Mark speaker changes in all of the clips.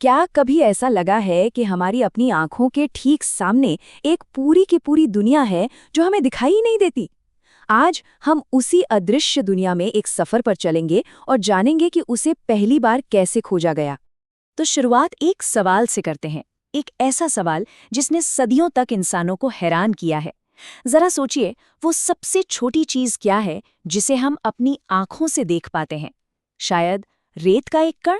Speaker 1: क्या कभी ऐसा लगा है कि हमारी अपनी आंखों के ठीक सामने एक पूरी की पूरी दुनिया है जो हमें दिखाई ही नहीं देती? आज हम उसी अदृश्य दुनिया में एक सफर पर चलेंगे और जानेंगे कि उसे पहली बार कैसे खोजा गया। तो शुरुआत एक सवाल से करते हैं, एक ऐसा सवाल जिसने सदियों तक इंसानों को हैरान किया है। जरा सोचिए, वो सबसे छोटी चीज क्या है जिसे हम अपनी आंखों से देख पाते हैं? शायद रेत का एक कण।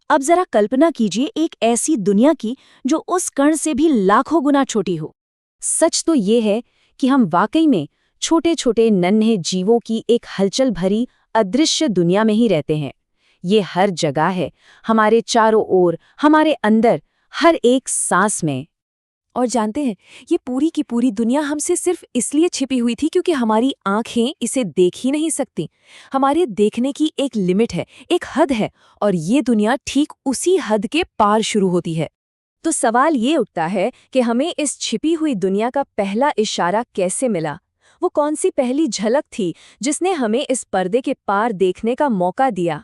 Speaker 1: अब जरा कल्पना कीजिए एक ऐसी दुनिया की जो उस कण से भी लाखों गुना छोटी हो। सच तो ये है कि हम वाकई में छोटे छोटे नन्हे जीवों की एक हलचल भरी अदृश्य दुनिया में ही रहते हैं। ये हर जगह है, हमारे चारों ओर, हमारे अंदर, हर एक सांस में। और जानते हैं, ये पूरी की पूरी दुनिया हमसे सिर्फ इसलिए छिपी हुई थी क्योंकि हमारी आंखें इसे देख ही नहीं सकती। हमारे देखने की एक लिमिट है, एक हद है, और ये दुनिया ठीक उसी हद के पार शुरू होती है। तो सवाल ये उठता है कि हमें इस छिपी हुई दुनिया का पहला इशारा कैसे मिला? वो कौन सी पहली झलक थी जिसने हमें इस पर्दे के पार देखने का मौका दिया?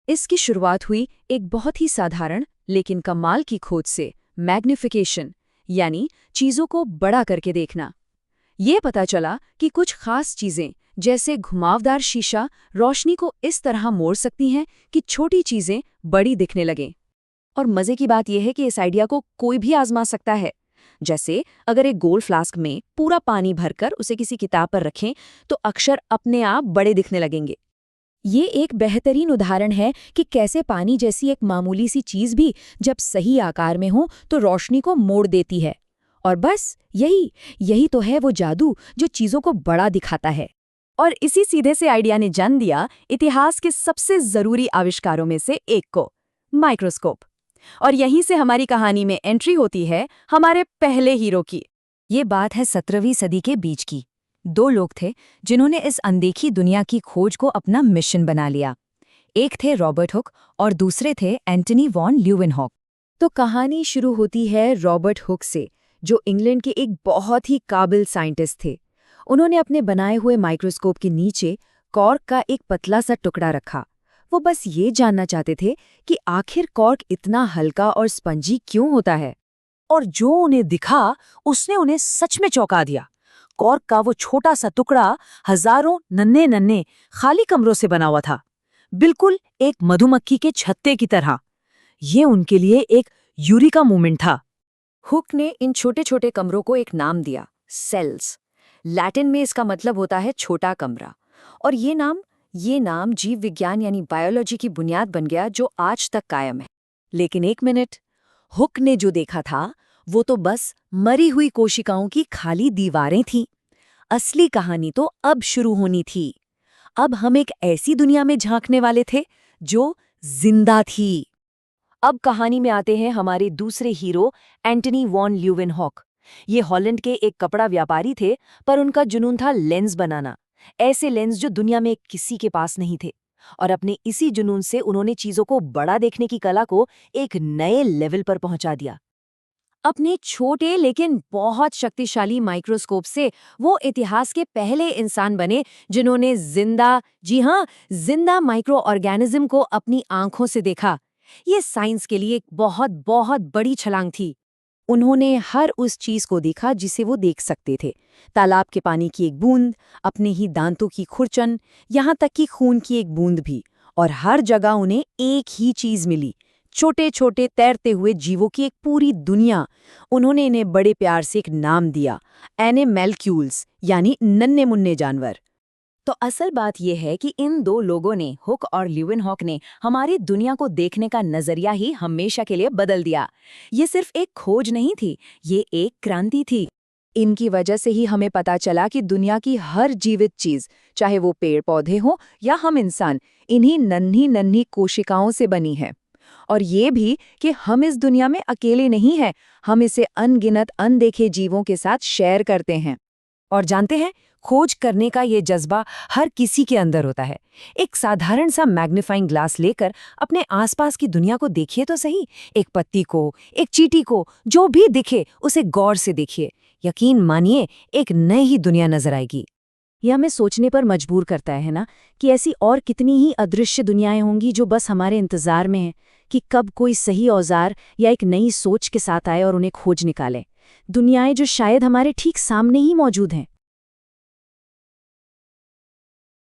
Speaker 1: इसकी शुरुआत हुई एक बहुत ही साधारण लेकिन कमाल की खोज से, मैग्निफिकेशन, यानी चीजों को बड़ा करके देखना। ये पता चला कि कुछ खास चीजें जैसे घुमावदार शीशा रोशनी को इस तरह मोड़ सकती हैं कि छोटी चीजें बड़ी दिखने लगें। और मजे की बात यह है कि इस आइडिया को कोई भी आजमा सकता है। जैसे अगर एक गोल फ्लास्क में पूरा पानी भरकर उसे किसी किताब पर रखें तो अक्षर अपने आप बड़े दिखने लगेंगे। ये एक बेहतरीन उदाहरण है कि कैसे पानी जैसी एक मामूली सी चीज भी जब सही आकार में हो तो रोशनी को मोड़ देती है। और बस यही तो है वो जादू जो चीजों को बड़ा दिखाता है। और इसी सीधे से आइडिया ने जन्म दिया इतिहास के सबसे जरूरी आविष्कारों में से एक को, माइक्रोस्कोप। और यहीं से हमारी कहानी में एंट्री होती है हमारे पहले हीरो की। ये बात है 17वीं सदी के बीच की। दो लोग थे जिन्होंने इस अनदेखी दुनिया की खोज को अपना मिशन बना लिया। एक थे रॉबर्ट हुक और दूसरे थे एंटनी वॉन ल्यूवेनहॉक। तो कहानी शुरू होती है रॉबर्ट हुक से, जो इंग्लैंड के एक बहुत ही काबिल साइंटिस्ट थे। उन्होंने अपने बनाए हुए माइक्रोस्कोप के नीचे कॉर्क का एक पतला सा टुकड़ा रखा। वो बस ये जानना चाहते थे कि आखिर कॉर्क इतना हल्का और स्पंजी क्यों होता है। और जो उन्हें दिखा उसने उन्हें सच में चौंका दिया। कॉर्क का वो छोटा सा टुकड़ा हजारों नन्हे नन्हे खाली कमरों से बना हुआ था, बिल्कुल एक मधुमक्खी के छत्ते की तरह। ये उनके लिए एक यूरिका मूवमेंट था। हुक ने इन छोटे छोटे कमरों को एक नाम दिया, सेल्स। लैटिन में इसका मतलब होता है छोटा कमरा। और ये नाम जीव विज्ञान यानी बायोलॉजी की बुनियाद बन गया जो आज तक कायम है। लेकिन एक मिनट, हुक ने जो देखा था वो तो बस मरी हुई कोशिकाओं की खाली दीवारें थीं। असली कहानी तो अब शुरू होनी थी। अब हम एक ऐसी दुनिया में झांकने वाले थे जो जिंदा थी। अब कहानी में आते हैं हमारे दूसरे हीरो एंटनी वॉन ल्यूवेनहॉक। ये हॉलैंड के एक कपड़ा व्यापारी थे, पर उनका जुनून था लेंस बनाना। ऐसे लेंस जो दुनिया में किसी के पास नहीं थे। और अपने इसी जुनून से उन्होंने चीजों को बड़ा देखने की कला को एक नए लेवल पर पहुंचा दिया। अपने छोटे लेकिन बहुत शक्तिशाली माइक्रोस्कोप से वो इतिहास के पहले इंसान बने जिन्होंने जिंदा माइक्रो ऑर्गेनिज्म को अपनी आंखों से देखा। ये साइंस के लिए एक बहुत बहुत बड़ी छलांग थी। उन्होंने हर उस चीज को देखा जिसे वो देख सकते थे। तालाब के पानी की एक बूंद, अपने ही दांतों की खुरचन, यहाँ तक कि खून की एक बूंद भी। और हर जगह उन्हें एक ही चीज मिली, छोटे छोटे तैरते हुए जीवों की एक पूरी दुनिया। उन्होंने इन्हें बड़े प्यार से एक नाम दिया, एनिमैल्क्यूल्स, यानी नन्हे मुन्ने जानवर। तो असल बात यह है कि इन दो लोगों ने, हुक और ल्यूवेनहॉक ने, हमारी दुनिया को देखने का नजरिया ही हमेशा के लिए बदल दिया। ये सिर्फ एक खोज नहीं थी, ये एक क्रांति थी। इनकी वजह से ही हमें पता चला कि दुनिया की हर जीवित चीज, चाहे वो पेड़ पौधे हों या हम इंसान, इन्हीं नन्ही नन्ही कोशिकाओं से बनी है। और ये भी कि हम इस दुनिया में अकेले नहीं हैं, हम इसे अनगिनत अनदेखे जीवों के साथ शेयर करते हैं। और जानते हैं, खोज करने का ये जज्बा हर किसी के अंदर होता है। एक साधारण सा मैग्नीफाइंग ग्लास लेकर अपने आसपास की दुनिया को देखिए तो सही। एक पत्ती को, एक चींटी को, जो भी दिखे उसे गौर से देखिए। यकीन मानिए, एक नई ही दुनिया नजर आएगी। यह हमें सोचने पर मजबूर करता है ना, कि ऐसी और कितनी ही अदृश्य दुनियाएं होंगी जो बस हमारे इंतजार में हैं। कि कब कोई सही औजार या एक नई सोच के साथ आए और उन्हें खोज निकाले। दुनियाएं जो शायद हमारे ठीक सामने ही मौजूद हैं।